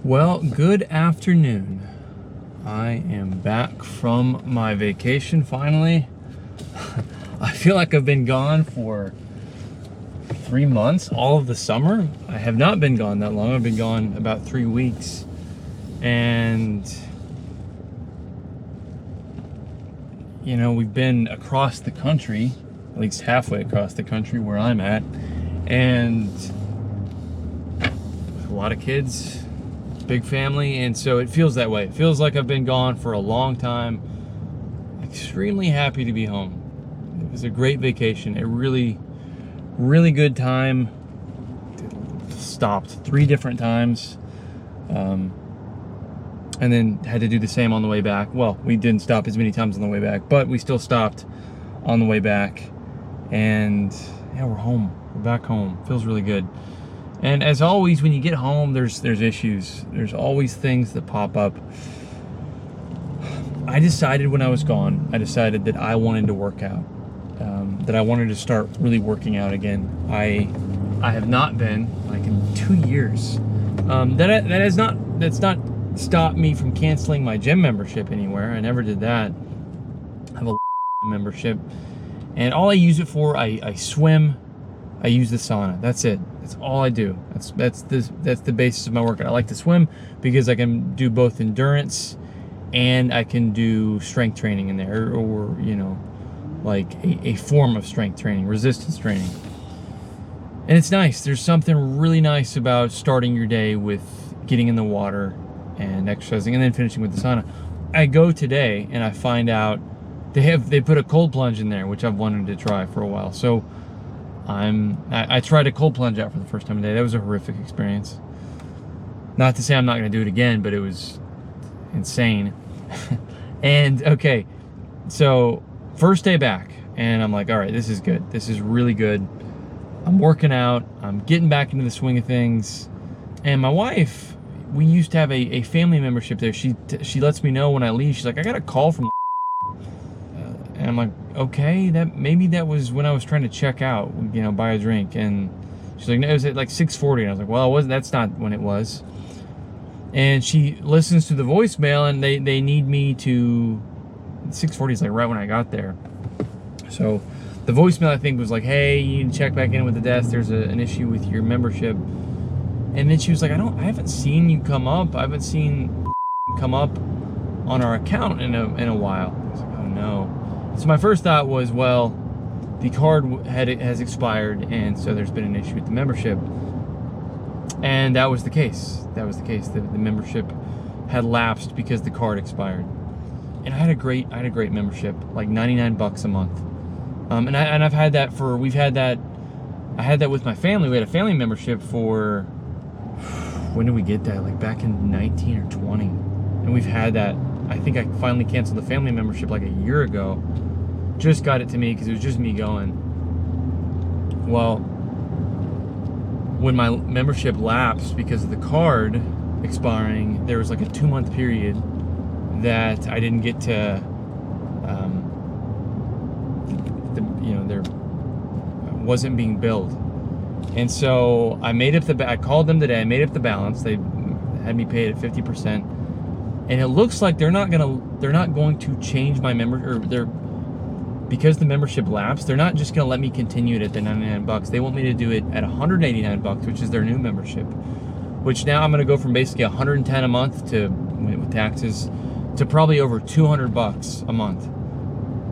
Well, good afternoon. I am back from my vacation finally. I feel like I've been gone for 3 months, all of the summer. I have not been gone that long. I've been gone about 3 weeks. And, you know, we've been across the country, at least halfway across the country where I'm at. And a lot of kids, big family, and so it feels that way. It feels like I've been gone for a long time. Extremely happy to be home. It was a great vacation, a really good time. Stopped 3 different times, and then had to do the same on the way back. Well, we didn't stop as many times on the way back, but we still stopped on the way back. And yeah, we're home. We're back home. Feels really good. And as always, when you get home, there's issues. There's always things that pop up. I decided when I was gone, I decided that I wanted to work out, that I wanted to start really working out again. I have not been, like, in 2 years. That's not stopped me from canceling my gym membership anywhere. I never did that. I have a membership, and all I use it for, I swim. I use the sauna. That's it. That's all I do. That's the basis of my workout. I like to swim because I can do both endurance and I can do strength training in there, or you know, like a form of strength training, resistance training. And it's nice. There's something really nice about starting your day with getting in the water and exercising and then finishing with the sauna. I go today and I find out they put a cold plunge in there, which I've wanted to try for a while. So I tried a cold plunge out for the first time today. That was a horrific experience. Not to say I'm not going to do it again, but it was insane. And okay, so first day back, and I'm like, all right, this is good. This is really good. I'm working out. I'm getting back into the swing of things. And my wife, we used to have a family membership there. She lets me know when I leave. She's like, I got a call from. And I'm like, okay, maybe that was when I was trying to check out, you know, buy a drink. And she's like, no, it was at like 6:40. And I was like, well, it wasn't. That's not when it was. And she listens to the voicemail, and they need me to. 6:40 is like right when I got there. So the voicemail, I think, was like, hey, you need to check back in with the desk. There's an issue with your membership. And then she was like, I haven't seen you come up. I haven't seen come up on our account in a while. I was like, oh no. So my first thought was, well, the card has expired, and so there's been an issue with the membership. And that was the case. The membership had lapsed because the card expired. And I had a great membership, like $99 a month. And I've had that I had that with my family. We had a family membership for, when did we get that? Like back in 19 or 20. And we've had that. I think I finally canceled the family membership like a year ago. Just got it to me because it was just me going. Well, when my membership lapsed because of the card expiring, there was like a 2-month period that I didn't get to, there wasn't being billed. And so I called them today, I made up the balance. They had me pay it at 50%. And it looks like they're not going to change my because the membership lapsed, they're not just going to let me continue it at the $99. They want me to do it at $189, which is their new membership. Which now I'm going to go from basically $110 a month to, with taxes, to probably over $200 a month.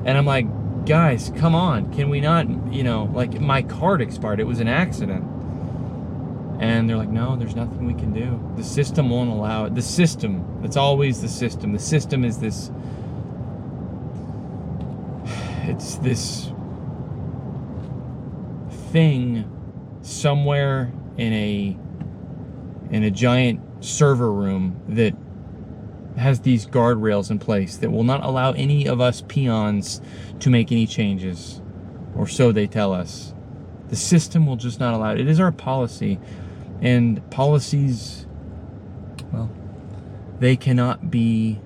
And I'm like, guys, come on, can we not, like, my card expired, it was an accident. And they're like, no, there's nothing we can do. The system won't allow it. The system, it's always the system. The system is this, it's this thing somewhere in a giant server room that has these guardrails in place that will not allow any of us peons to make any changes, or so they tell us. The system will just not allow it. It is our policy, and policies, well, they cannot be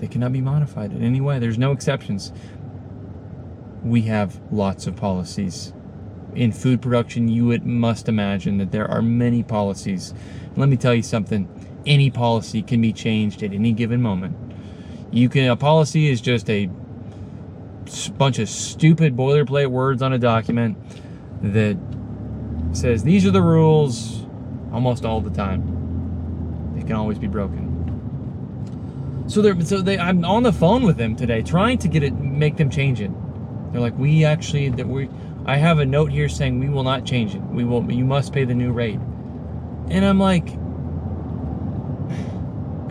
modified in any way. There's no exceptions. We have lots of policies. In food production, you must imagine that there are many policies. And let me tell you something. any policy can be changed at any given moment. A policy is just a bunch of stupid boilerplate words on a document that says these are the rules almost all the time. They can always be broken. I'm on the phone with them today trying to make them change it. They're like, I have a note here saying we will not change it. You must pay the new rate. And I'm like,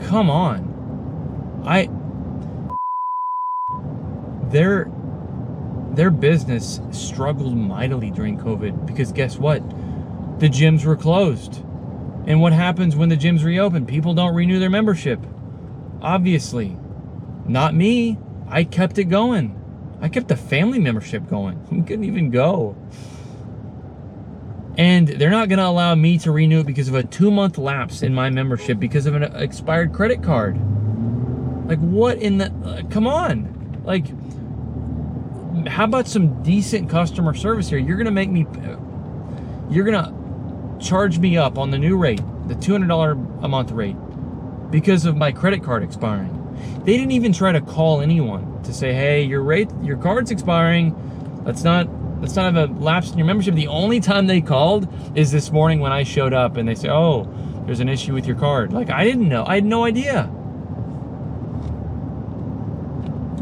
come on. Their business struggled mightily during COVID because guess what? The gyms were closed. And what happens when the gyms reopen? People don't renew their membership. Obviously. Not me. I kept it going. I kept the family membership going. We couldn't even go. And they're not going to allow me to renew it because of a 2-month lapse in my membership because of an expired credit card. Like, what in the... come on. Like, how about some decent customer service here? You're going to charge me up on the new rate, the $200 a month rate, because of my credit card expiring. They didn't even try to call anyone to say, hey, your card's expiring. Let's not have a lapse in your membership. The only time they called is this morning when I showed up and they say, oh, there's an issue with your card. Like, I didn't know. I had no idea.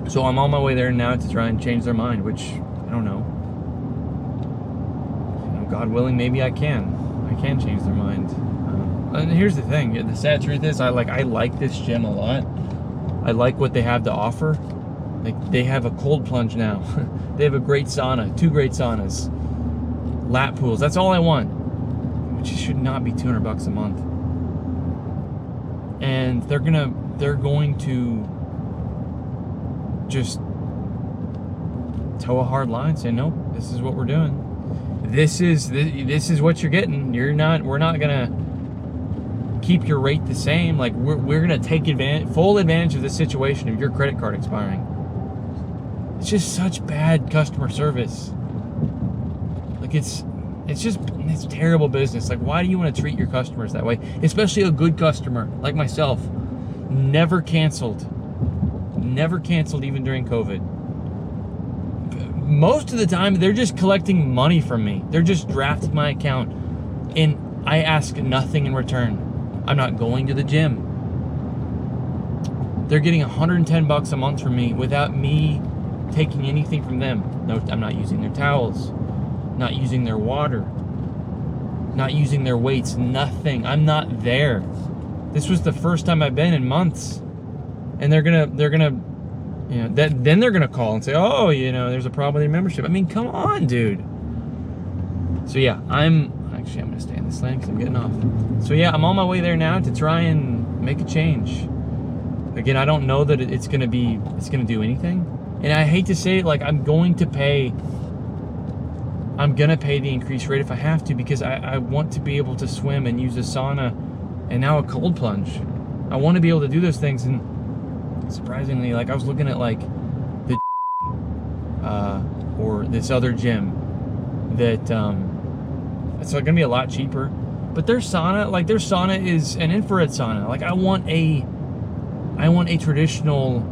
So I'm on my way there now to try and change their mind, which I don't know. God willing, maybe I can. I can change their mind. And here's the thing. The sad truth is I like this gym a lot. I like what they have to offer. Like, they have a cold plunge now. They have a great sauna, 2 great saunas, lap pools. That's all I want, which should not be $200 a month. And they're going to just toe a hard line, say, nope, this is what we're doing. This is what you're getting. We're not gonna keep your rate the same. Like, we're gonna take full advantage of the situation of your credit card expiring. It's just such bad customer service. Like, it's terrible business. Like, why do you want to treat your customers that way? Especially a good customer like myself. Never canceled even during COVID. Most of the time, they're just collecting money from me. They're just drafting my account, and I ask nothing in return. I'm not going to the gym. They're getting $110 a month from me without me taking anything from them. No, I'm not using their towels, not using their water, not using their weights, nothing. I'm not there. This was the first time I've been in months. And they're gonna, then they're gonna call and say, oh, there's a problem with your membership. I mean, come on, dude. So yeah, I'm gonna stay in this lane because I'm getting off. So yeah, I'm on my way there now to try and make a change. Again, I don't know that it's gonna do anything. And I hate to say it, like, I'm gonna pay the increased rate if I have to, because I want to be able to swim and use a sauna and now a cold plunge. I want to be able to do those things. And surprisingly, like, I was looking at like the or this other gym that it's gonna be a lot cheaper, but their sauna is an infrared sauna. Like, I want a traditional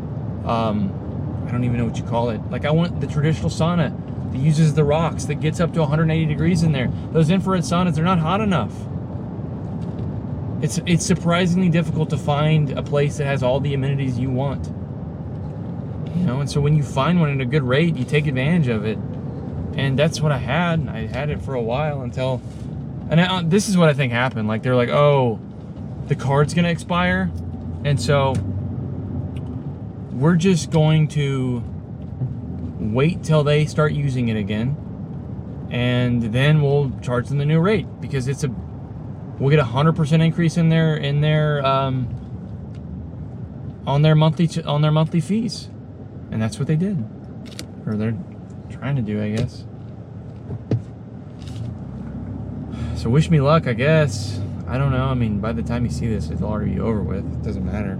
I don't even know what you call it. Like, I want the traditional sauna that uses the rocks, that gets up to 180 degrees in there. Those infrared saunas, they're not hot enough. It's surprisingly difficult to find a place that has all the amenities you want. And so when you find one at a good rate, you take advantage of it. And that's what I had. I had it for a while until, and this is what I think happened. Like, they're like, oh, the card's gonna expire, and so we're just going to wait till they start using it again, and then we'll charge them the new rate, because we'll get 100% increase in their on their monthly fees. And that's what they did, or they're trying to do, I guess. So wish me luck, I guess. I don't know. I mean, by the time you see this, it'll already be over with. It doesn't matter.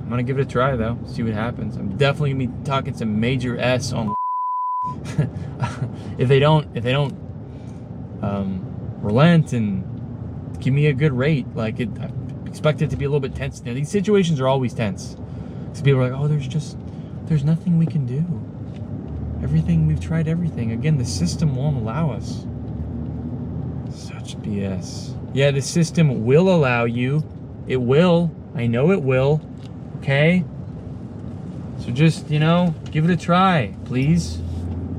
I'm gonna give it a try though, see what happens. I'm definitely gonna be talking some major S on if they don't relent and give me a good rate. Like I expect it to be a little bit tense. Now, these situations are always tense. So people are like, oh, there's nothing we can do. We've tried everything. Again, the system won't allow us. Such BS. Yeah, the system will allow you. It will. I know it will. Okay? So just, give it a try, please.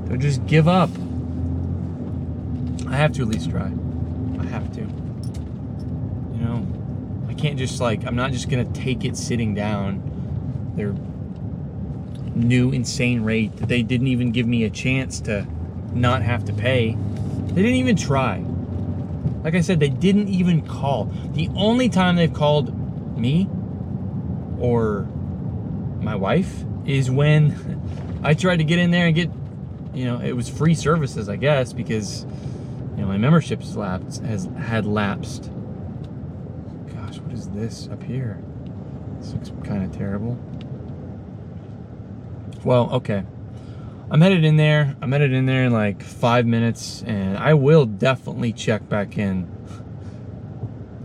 Don't just give up. I have to at least try. I have to. I can't just I'm not just gonna take it sitting down. Their new insane rate that they didn't even give me a chance to not have to pay. They didn't even try. Like I said, they didn't even call. The only time they've called me or my wife is when I tried to get in there and get, it was free services, I guess, because my membership had lapsed. Gosh, what is this up here? This looks kind of terrible. Well, okay. I'm headed in there in like 5 minutes, and I will definitely check back in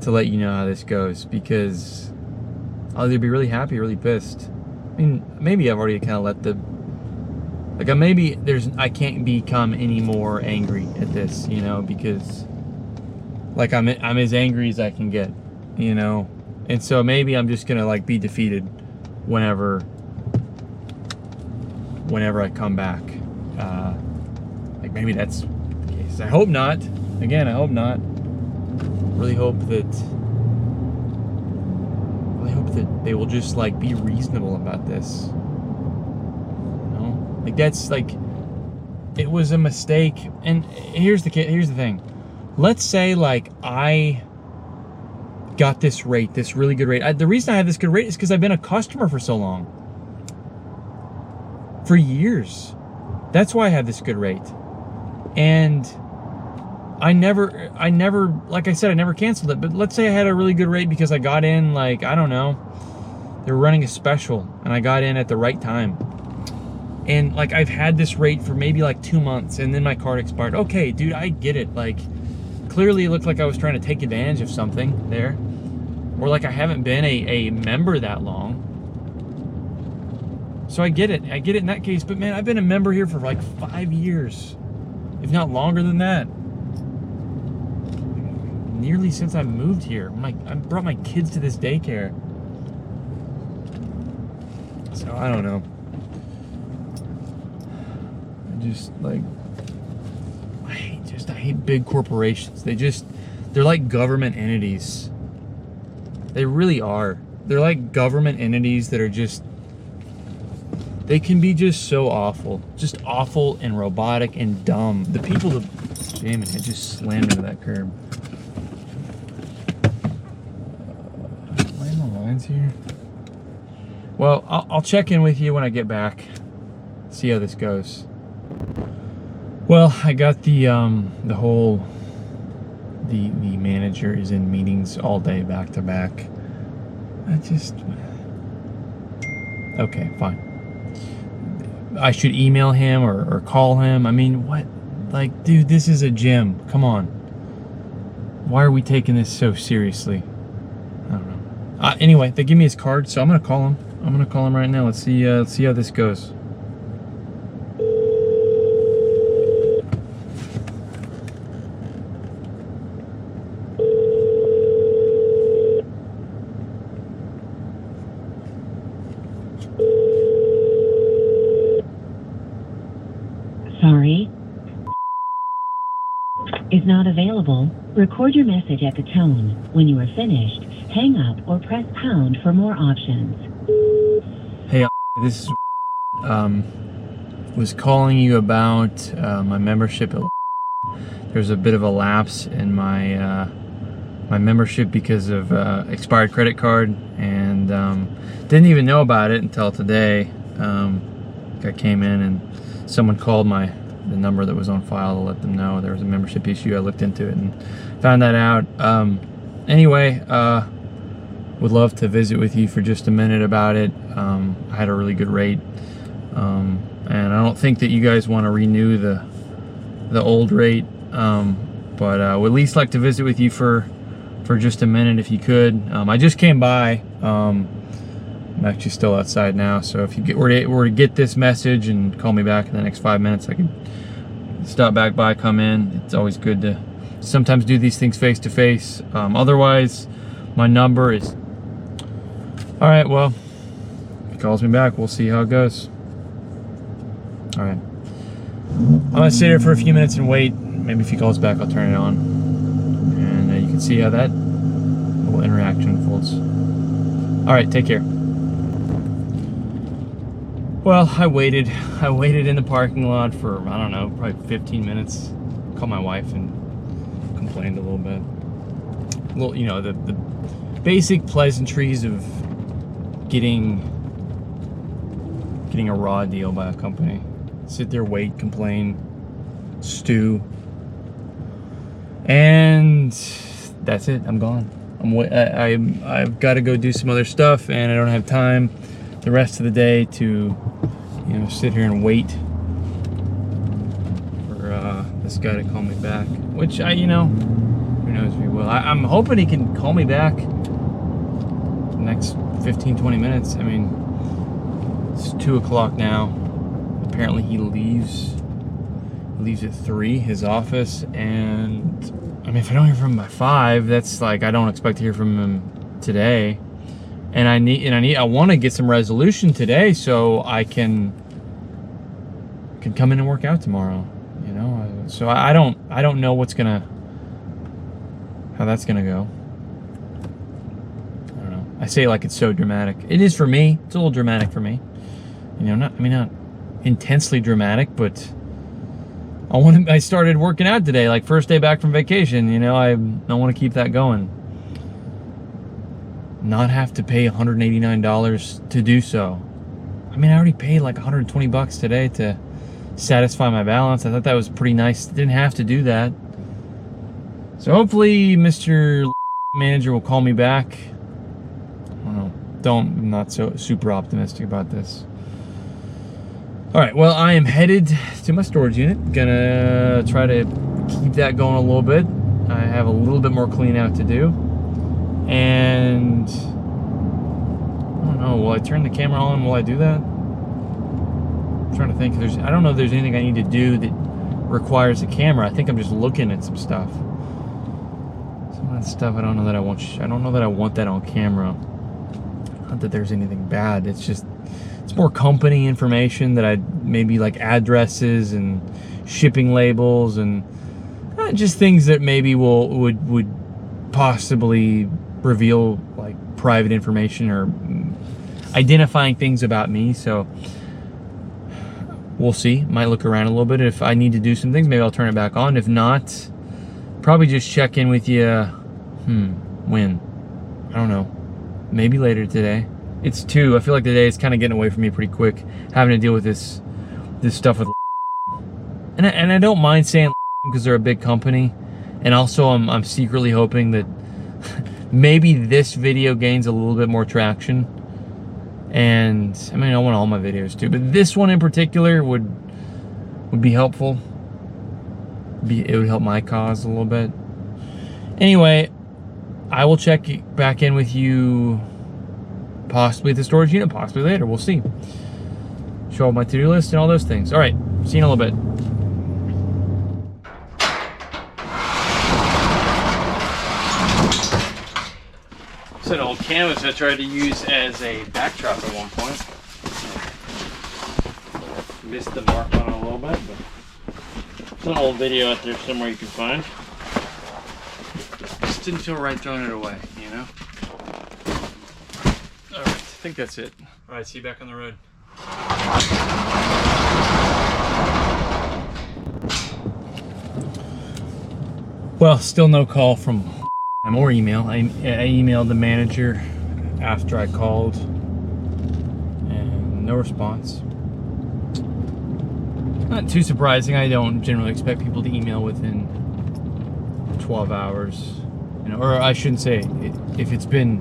to let you know how this goes, because I'll either be really happy or really pissed. I mean, maybe I've already kind of let I can't become any more angry at this, because I'm as angry as I can get, and so maybe I'm just gonna be defeated whenever I come back. Maybe that's the case. I hope not. Again, I hope not. Really hope that they will just be reasonable about this. That's it was a mistake. And here's the thing. Let's say I got this rate, this really good rate. The reason I have this good rate is because I've been a customer for so long. For years. That's why I had this good rate. And I never, like I said, I never canceled it. But let's say I had a really good rate because I got in, I don't know, they were running a special and I got in at the right time. And I've had this rate for maybe 2 months, and then my card expired. Okay, dude, I get it. Clearly it looked like I was trying to take advantage of something there. Or I haven't been a member that long. So I get it in that case, but man, I've been a member here for 5 years, if not longer than that. Nearly since I moved here. I brought my kids to this daycare. So I don't know. I hate big corporations. They're like government entities. They really are. They're like government entities that are they can be just so awful. Just awful and robotic and dumb. The people damn it, I just slammed into that curb. Am I in the lines here? Well, I'll check in with you when I get back. See how this goes. Well, I got the manager is in meetings all day back to back. Okay, fine. I should email him or call him. I mean, what? Dude, this is a gym. Come on. Why are we taking this so seriously? I don't know. Anyway, they give me his card, so I'm gonna call him. I'm gonna call him right now. Let's see how this goes. Sorry. Is not available. Record your message at the tone. When you are finished, hang up or press pound for more options. Hey, this is was calling you about my membership. There's a bit of a lapse in my my membership because of expired credit card, and didn't even know about it until today. I came in and someone called the number that was on file to let them know there was a membership issue. I looked into it and found that out. Anyway, would love to visit with you for just a minute about it. I had a really good rate, and I don't think that you guys want to renew the old rate, but would at least like to visit with you for for just a minute if you could. I just came by. I'm actually still outside now, so if you were to get this message and call me back in the next 5 minutes, I could stop back by, come in. It's always good to sometimes do these things face to face. Otherwise, my number is... All right, well, if he calls me back, we'll see how it goes. All right. I'm gonna sit here for a few minutes and wait. Maybe if he calls back, I'll turn it on. And you can see how that little interaction unfolds. All right, take care. Well, I waited in the parking lot for, I don't know, probably 15 minutes. Called my wife and complained a little bit. Well, you know, the basic pleasantries of getting a raw deal by a company. Sit there, wait, complain, stew, and that's it. I'm gone. I've got to go do some other stuff, and I don't have time the rest of the day to, you know, sit here and wait for this guy to call me back. Which you know, who knows if he will. I'm hoping he can call me back the next 15-20 minutes. I mean, it's 2 o'clock now. Apparently he leaves at 3, his office, and I mean, if I don't hear from him by 5, that's like, I don't expect to hear from him today. And I want to get some resolution today so I can come in and work out tomorrow, you know. So I don't know how that's gonna go. I don't know. I say it like it's so dramatic. It is for me. It's a little dramatic for me. You know, not intensely dramatic, but I started working out today, like first day back from vacation. You know, I want to keep that going. Not have to pay $189 to do so. I mean, I already paid like 120 bucks today to satisfy my balance. I thought that was pretty nice. Didn't have to do that. So hopefully Mr. Manager will call me back. I don't know. I'm not so super optimistic about this. All right, well, I am headed to my storage unit. Gonna try to keep that going a little bit. I have a little bit more clean out to do. And I don't know, will I turn the camera on? Will I do that? I'm trying to think. I don't know if there's anything I need to do that requires a camera. I think I'm just looking at some stuff. Some of that stuff I don't know that I want that on camera. Not that there's anything bad. It's just, it's more company information that maybe like addresses and shipping labels and just things that maybe would possibly reveal like private information or identifying things about me. So we'll see. Might look around a little bit. If I need to do some things, maybe I'll turn it back on. If not, probably just check in with you. When? I don't know. Maybe later today. It's 2. I feel like the day is kind of getting away from me pretty quick, having to deal with this stuff with and I don't mind saying because they're a big company, and also I'm secretly hoping that maybe this video gains a little bit more traction. And I mean, I want all my videos too, but this one in particular would be helpful. It would help my cause a little bit. Anyway, I will check back in with you possibly at the storage unit, possibly later. We'll see. Show up my to-do list and all those things. All right, see you in a little bit. It's an old canvas I tried to use as a backdrop at one point. Missed the mark on it a little bit, but it's an old video out there somewhere you can find. Just didn't feel right throwing it away, you know? Alright, I think that's it. Alright, see you back on the road. Well, still no call from or email. I emailed the manager after I called and no response. Not too surprising. I don't generally expect people to email within 12 hours. You know, or I shouldn't say if it's been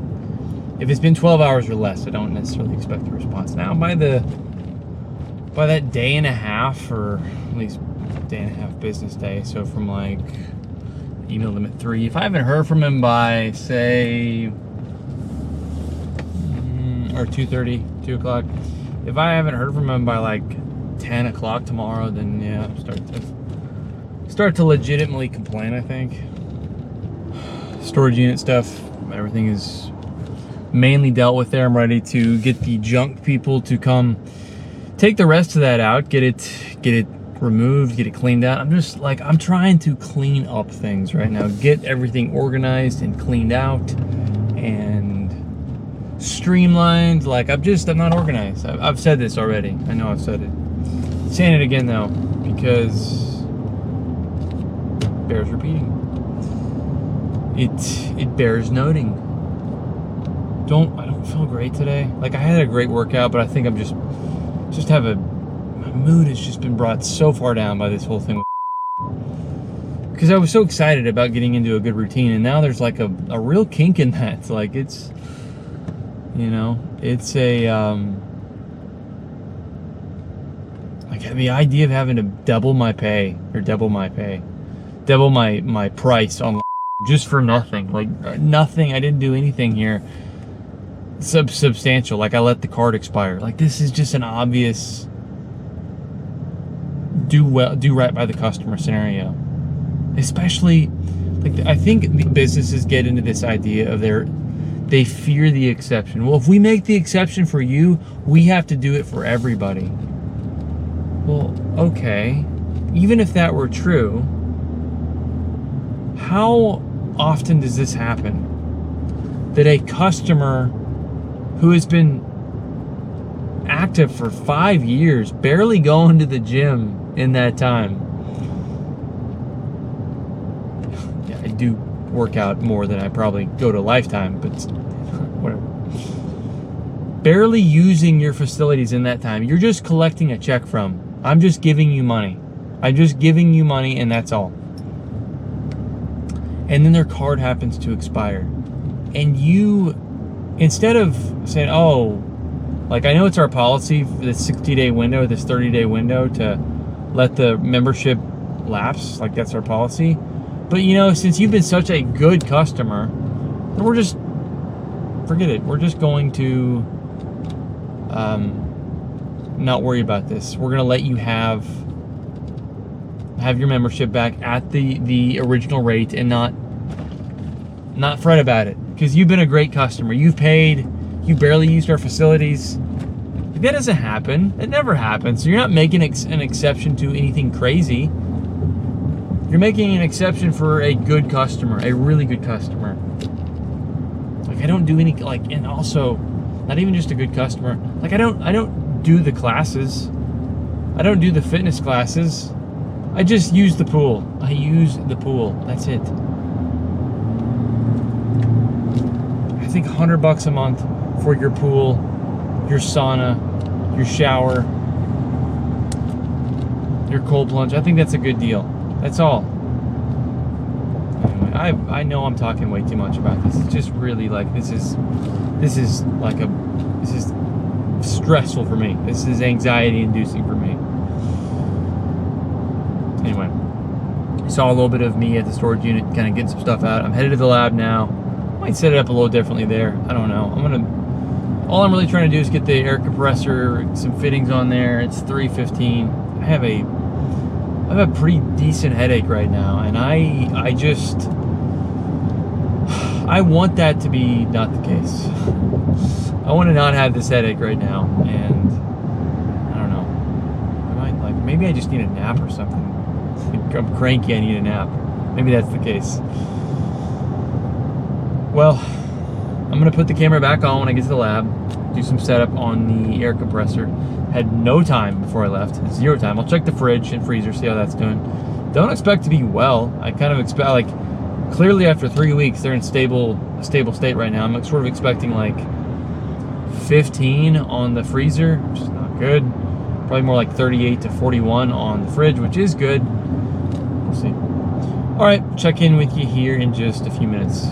12 hours or less, I don't necessarily expect a response. Now by that day and a half, or at least day and a half business day, so from like emailed him at 3. If I haven't heard from him by, say, or 2:30, 2 o'clock, if I haven't heard from him by like 10 o'clock tomorrow, then yeah, start to legitimately complain, I think. Storage unit stuff, everything is mainly dealt with there. I'm ready to get the junk people to come take the rest of that out, get it removed, get it cleaned out. I'm trying to clean up things right now, get everything organized and cleaned out and streamlined. Like I'm not organized. I've said this already. I know I've said it. Saying it again though, because it bears repeating. It bears noting. I don't feel great today. Like I had a great workout, but I think I'm just my mood has just been brought so far down by this whole thing. Because I was so excited about getting into a good routine, and now there's like a real kink in that. Like it's, it's a like the idea of having to double my price on just for nothing. Like nothing. I didn't do anything here substantial. Like I let the card expire. Like this is just an obvious do right by the customer scenario. Especially, like I think the businesses get into this idea of they fear the exception. Well, if we make the exception for you, we have to do it for everybody. Well, okay. Even if that were true, how often does this happen? That a customer who has been active for 5 years, barely going to the gym in that time. Yeah, I do work out more than I probably go to Lifetime, but whatever. Barely using your facilities in that time. You're just collecting a check from. I'm just giving you money. I'm just giving you money and that's all. And then their card happens to expire. And you, instead of saying, oh, like I know it's our policy for this 60-day window, this 30-day window to let the membership lapse, like that's our policy. But since you've been such a good customer, then we're just, forget it. We're just going to not worry about this. We're gonna let you have your membership back at the original rate and not fret about it, because you've been a great customer. You've paid. You barely used our facilities. That doesn't happen. It never happens. So you're not making an exception to anything crazy. You're making an exception for a good customer, a really good customer. Like I don't do any, like, and also not even just a good customer. Like I don't do the classes. I don't do the fitness classes. I just use the pool. I use the pool. That's it. I think $100 a month for your pool, your sauna, your shower, your cold plunge. I think that's a good deal. That's all. Anyway, I know I'm talking way too much about this. It's just really like this is stressful for me. This is anxiety inducing for me. Anyway, saw a little bit of me at the storage unit, kind of getting some stuff out. I'm headed to the lab now. Might set it up a little differently there. I don't know. All I'm really trying to do is get the air compressor, some fittings on there. It's 3:15. I have a pretty decent headache right now, and I want that to be not the case. I want to not have this headache right now, and I don't know. Maybe I just need a nap or something. I'm cranky, I need a nap. Maybe that's the case. Well, I'm gonna put the camera back on when I get to the lab, do some setup on the air compressor. Had no time before I left, 0 time. I'll check the fridge and freezer, see how that's doing. Don't expect to be well. I kind of expect, like, clearly after 3 weeks, they're in a stable state right now. I'm sort of expecting like 15 on the freezer, which is not good. Probably more like 38 to 41 on the fridge, which is good. We'll see. All right, check in with you here in just a few minutes.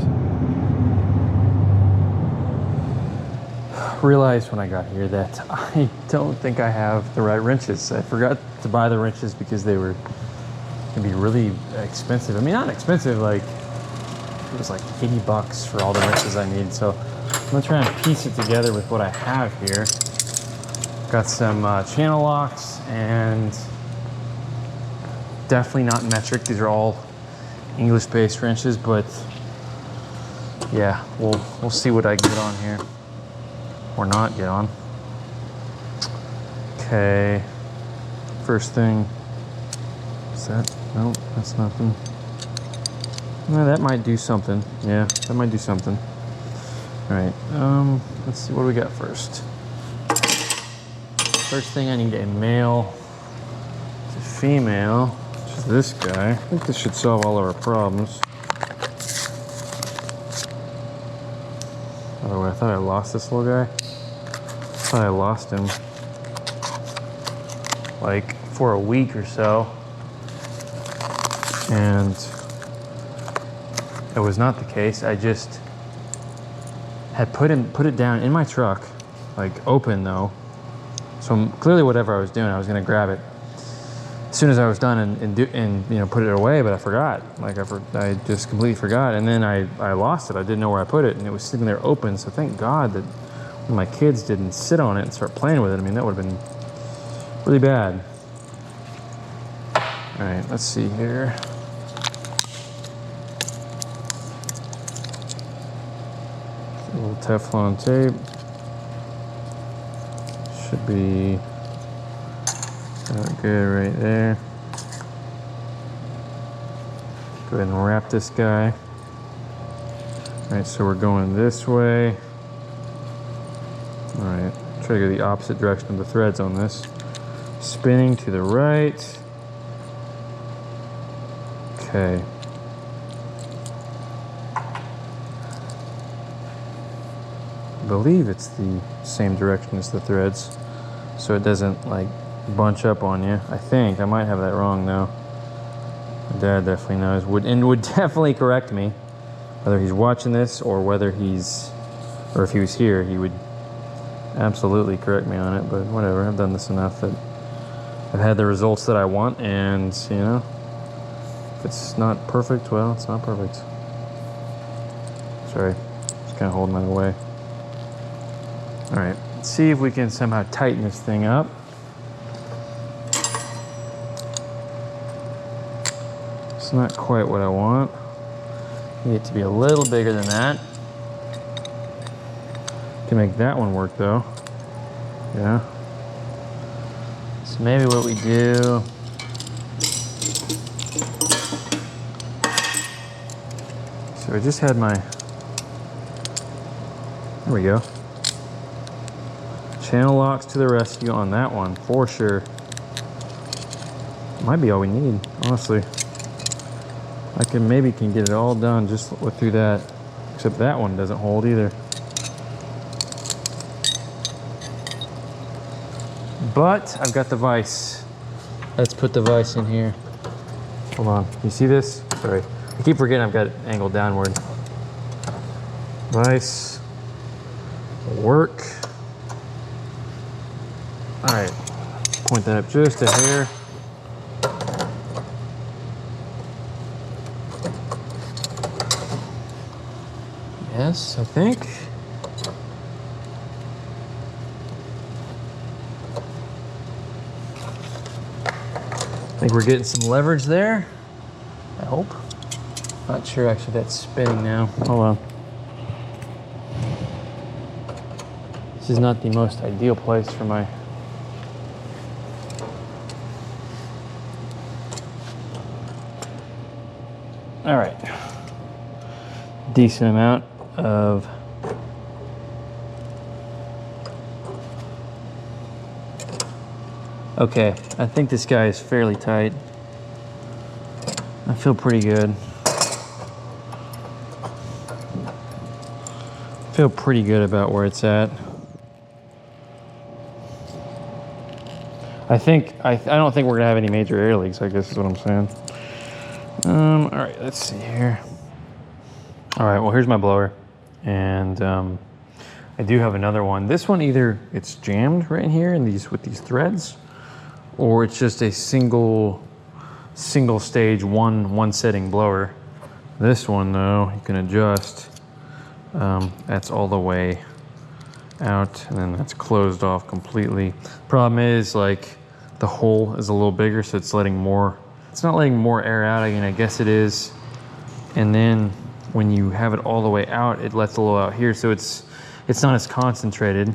Realized when I got here that I don't think I have the right wrenches. I forgot to buy the wrenches because they were can be really expensive. I mean, not expensive, like, it was like 80 bucks for all the wrenches I need. So I'm gonna try and piece it together with what I have here. Got some channel locks, and definitely not metric. These are all English-based wrenches, but yeah, we'll see what I get on here or not get on. Okay, first thing. Is that? No, that's nothing. No, that might do something. Yeah, that might do something. All right, let's see, what do we got first? First thing, I need a male. It's a female, which is this guy. I think this should solve all of our problems. Oh, I thought I lost this little guy. I thought I lost him like for a week or so. And it was not the case. I just had put it down in my truck, like open though. So clearly whatever I was doing, I was gonna grab it as soon as I was done and you know, put it away, but I forgot. Like I just completely forgot. And then I lost it. I didn't know where I put it, and it was sitting there open. So thank God that my kids didn't sit on it and start playing with it. I mean, that would have been really bad. All right, let's see here. A little Teflon tape. Should be good right there. Go ahead and wrap this guy. All right, so we're going this way. All right, try to go the opposite direction of the threads on this. Spinning to the right. Okay. I believe it's the same direction as the threads, so it doesn't like bunch up on you. I think I might have that wrong though. My dad definitely knows, would definitely correct me, whether he's watching this or whether or if he was here, he would absolutely correct me on it. But whatever, I've done this enough that I've had the results that I want, and you know, if it's not perfect, well, it's not perfect. Sorry, just kind of holding that away. All right, let's see if we can somehow tighten this thing up. It's not quite what I want. Need it to be a little bigger than that. Can make that one work though. Yeah. So maybe what we do. So I just had my, there we go. Channel locks to the rescue on that one, for sure. Might be all we need, honestly. I maybe can get it all done just through that, except that one doesn't hold either. But I've got the vise. Let's put the vise in here. Hold on, you see this? Sorry, I keep forgetting I've got it angled downward. Vise, work. All right, point that up just a hair. Yes, I think. I think we're getting some leverage there. I hope. Not sure actually that's spinning now. Hold on. This is not the most ideal place for my all right. Decent amount of okay, I think this guy is fairly tight. I feel pretty good. Feel pretty good about where it's at. I don't think we're gonna have any major air leaks, I guess is what I'm saying. All right, let's see here. All right, well, here's my blower, and I do have another one. This one, either it's jammed right in here with these threads, or it's just a single single stage one setting blower. This one though, you can adjust. That's all the way out, and then that's closed off completely. Problem is, like, the hole is a little bigger, so it's letting more, it's not letting more air out. Again, I guess it is. And then when you have it all the way out, it lets a little out here, so it's not as concentrated.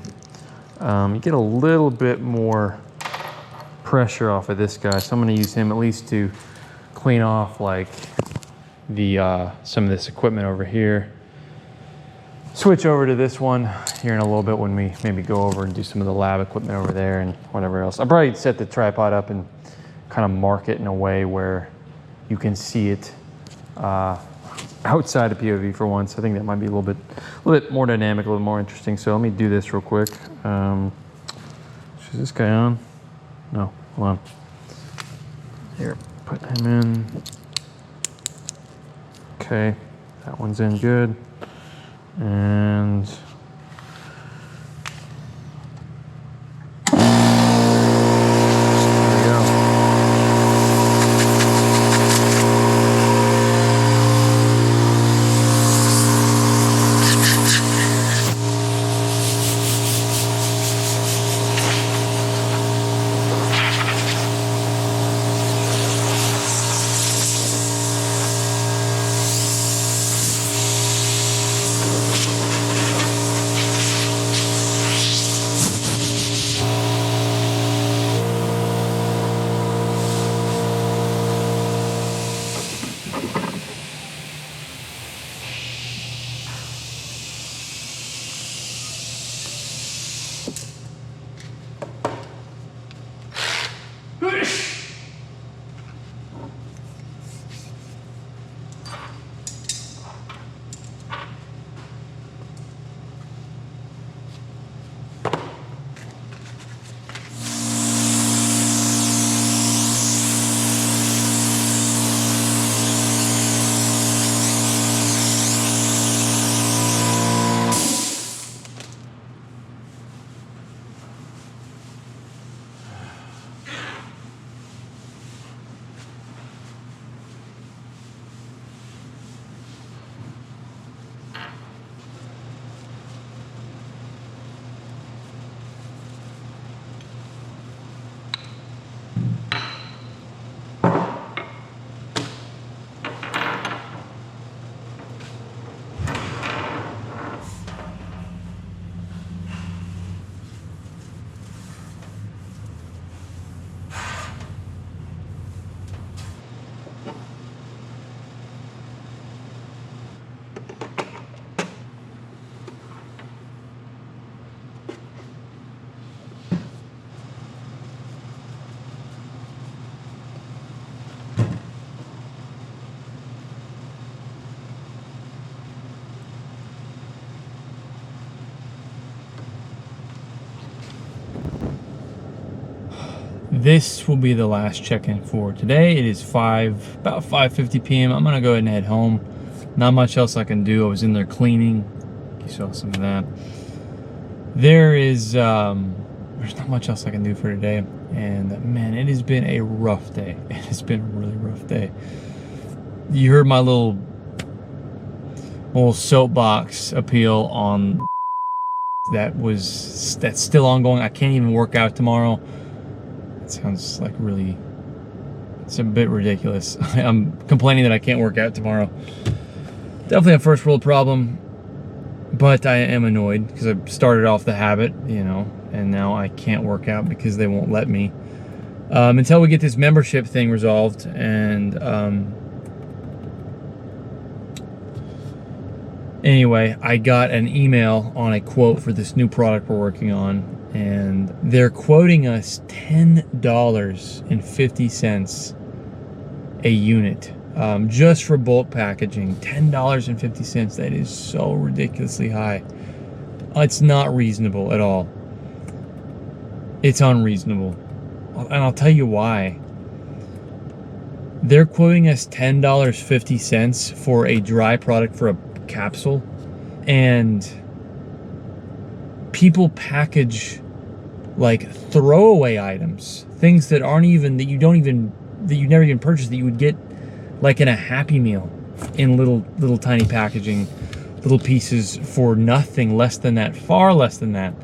You get a little bit more pressure off of this guy, so I'm going to use him at least to clean off like the some of this equipment over here. Switch over to this one here in a little bit when we maybe go over and do some of the lab equipment over there and whatever else. I'll probably set the tripod up and kind of mark it in a way where you can see it outside of POV for once. I think that might be a little bit more dynamic, a little more interesting. So let me do this real quick. Is this guy on? No, hold on. Here, put him in. Okay, that one's in good. And this will be the last check-in for today. It is about 5:50 p.m. I'm gonna go ahead and head home. Not much else I can do. I was in there cleaning. You saw some of that. There's not much else I can do for today. And man, it has been a rough day. It has been a really rough day. You heard my little soapbox appeal on that's still ongoing. I can't even work out tomorrow. It sounds like it's a bit ridiculous. I'm complaining that I can't work out tomorrow. Definitely a first world problem, but I am annoyed because I started off the habit, and now I can't work out because they won't let me until we get this membership thing resolved. And anyway, I got an email on a quote for this new product we're working on, and they're quoting us $10.50 a unit just for bulk packaging. $10.50. That is so ridiculously high. It's not reasonable at all. It's unreasonable. And I'll tell you why. They're quoting us $10.50 for a dry product for a capsule, and people package like throwaway items, things that you don't even that you never even purchased, that you would get like in a Happy Meal, in little tiny packaging, little pieces for nothing, less than that, far less than that.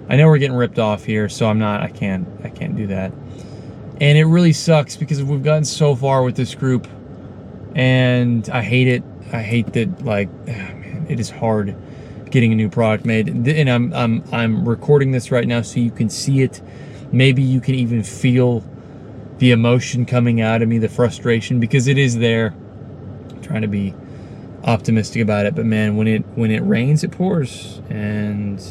I know we're getting ripped off here, so I can't do that. And it really sucks because we've gotten so far with this group, and I hate it. I hate that, like, man, it is hard getting a new product made. And I'm recording this right now so you can see it. Maybe you can even feel the emotion coming out of me, the frustration, because it is there. I'm trying to be optimistic about it, but man, when it rains, it pours. And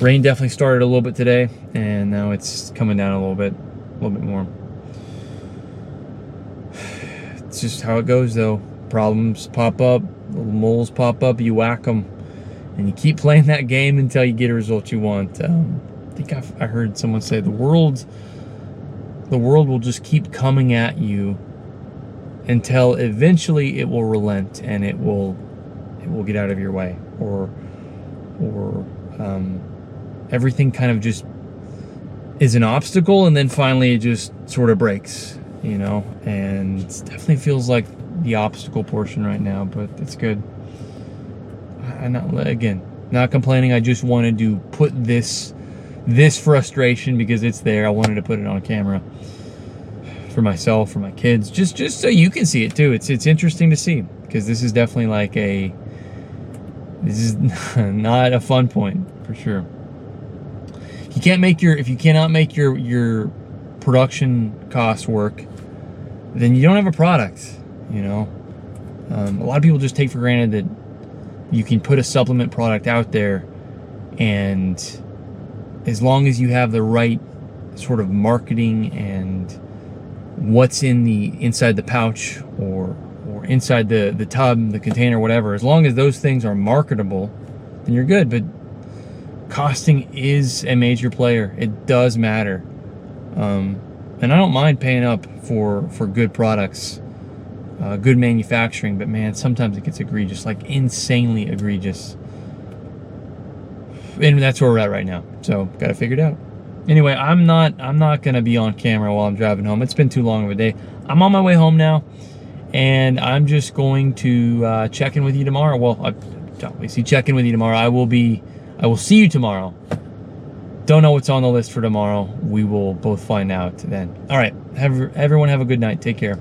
rain definitely started a little bit today, and now it's coming down a little bit more. It's just how it goes, though. Problems pop up, little moles pop up, you whack them, and you keep playing that game until you get a result you want. I think I heard someone say the world will just keep coming at you until eventually it will relent, and it will get out of your way, or everything kind of just is an obstacle, and then finally it just sort of breaks, you know. And it definitely feels like the obstacle portion right now, but it's good. I'm not complaining. I just wanted to put this frustration, because it's there. I wanted to put it on camera for myself, for my kids, just so you can see it too. It's interesting to see, because this is definitely like this is not a fun point for sure. If you cannot make your production costs work, then you don't have a product, you know. A lot of people just take for granted that you can put a supplement product out there, and as long as you have the right sort of marketing and what's inside the pouch or inside the tub, the container, whatever, as long as those things are marketable, then you're good. But costing is a major player. It does matter. And I don't mind paying up for good products, good manufacturing, but man, sometimes it gets egregious, like insanely egregious. And that's where we're at right now. So got to figure it out. Anyway, I'm not gonna be on camera while I'm driving home. It's been too long of a day. I'm on my way home now, and I'm just going to check in with you tomorrow. Well, obviously check in with you tomorrow. I will see you tomorrow. Don't know what's on the list for tomorrow. We will both find out then. All right, everyone have a good night. Take care.